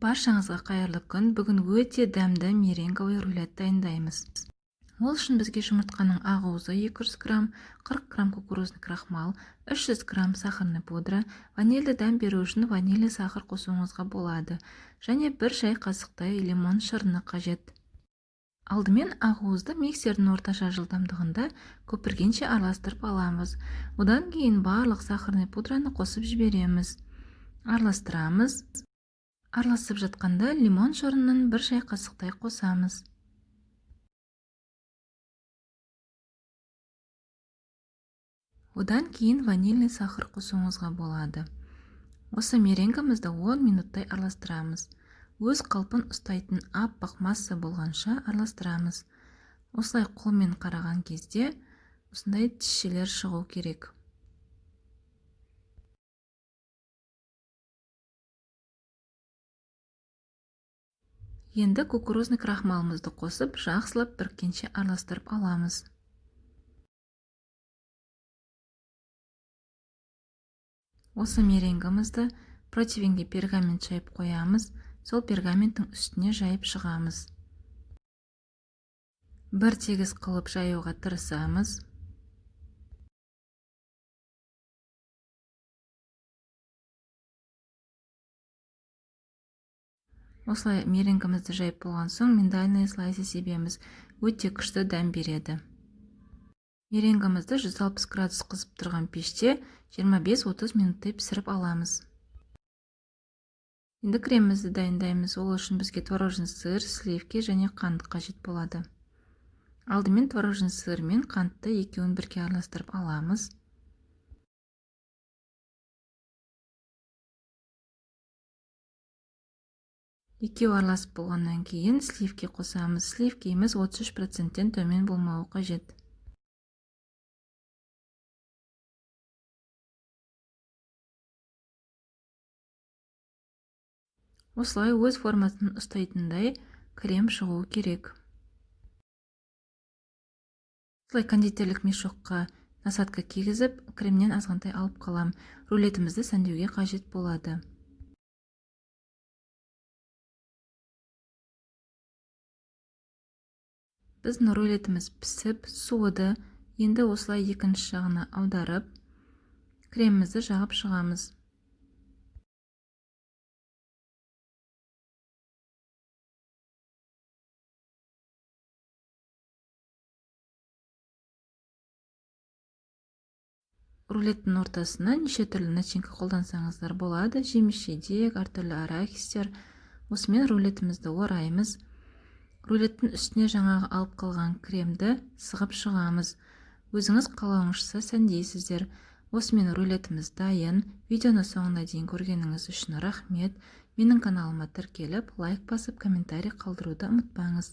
Баршаңызға қайырлы күн. Бүгін өте дәмді меренговый рулет дайындаймыз. Ол үшін бізге жұмыртқаның ақ уызы 200 грамм, 40 грамм кукурузный крахмал, 300 грамм сахарный пудра, ванильді дәм беру үшін ванильді сахар қосуыңызға болады, және 1 шай қасықтай лимон шырыны қажет. Алдымен ақ уызды миксердің орташа жылдамдығында көпіргенше араластырып аламыз. Одан кейін барлық сахарный пудраны қосып жібереміз. Араластырамыз. Араласып жатқанда лимон шырынын 1 шай қасықтай қосамыз. Одан кейін ванильный сахар қосуыңызға болады. Осы меренгамызды 10 минуттай араластырамыз. Өз қалпын ұстайтын аппақ масса болғанша араластырамыз. Осылай қолмен қараған кезде осындай тісшелер шығу керек. Енді кукурузный крахмалымызды қосып, жақсылап біріккенше араластырып аламыз. Осы меренгамызды противенге пергамент жайып қоямыз, сол пергаменттің үстіне жайып шығамыз. Бір тегіс қылып жаюға тырысамыз. Осылай меренгамызды жайып болған соң миндальный слайсы себеміз, өте күшті дәм береді. Меренгамызды 160 градус қызып тұрған пеште 25-30 минуттай пісіріп аламыз. Енді кремімізді дайындаймыз. Ол үшін бізге творожный сыр, сливки және қант қажет болады. Алдымен творожный сыр мен қантты екеуін бірге араластырып аламыз. Екеуі араласып болғаннан кейін сливки қосамыз. Сливкеміз 33%-тен төмен болмауы қажет. Осылай өз формасын ұстайтындай крем шығуы керек. Осылай кондитерлік мешокқа насадка кигізіп, кремнен азғантай алып қалам. Рулетімізді сәндеуге қажет болады. Біздің рулетіміз пісіп, суыды. Енді осылай екінші жағына аударып, кремімізді жағып шығамыз. Рулеттің ортасына неше түрлі начинка қолдансаңыздар болады. Жеміс-жидек, әртүрлі арахистер. Осымен рулетімізді ораймыз. Рулеттің үстіне жаңағы алып қалған кремді сығып шығамыз. Өзіңіз қалауыңызша сәндейсіздер. Осымен рулетіміз дайын. Видеоны соңына дейін көргеніңіз үшін рахмет. Менің каналыма тіркеліп, лайк басып, комментарий қалдыруды ұмытпаңыз.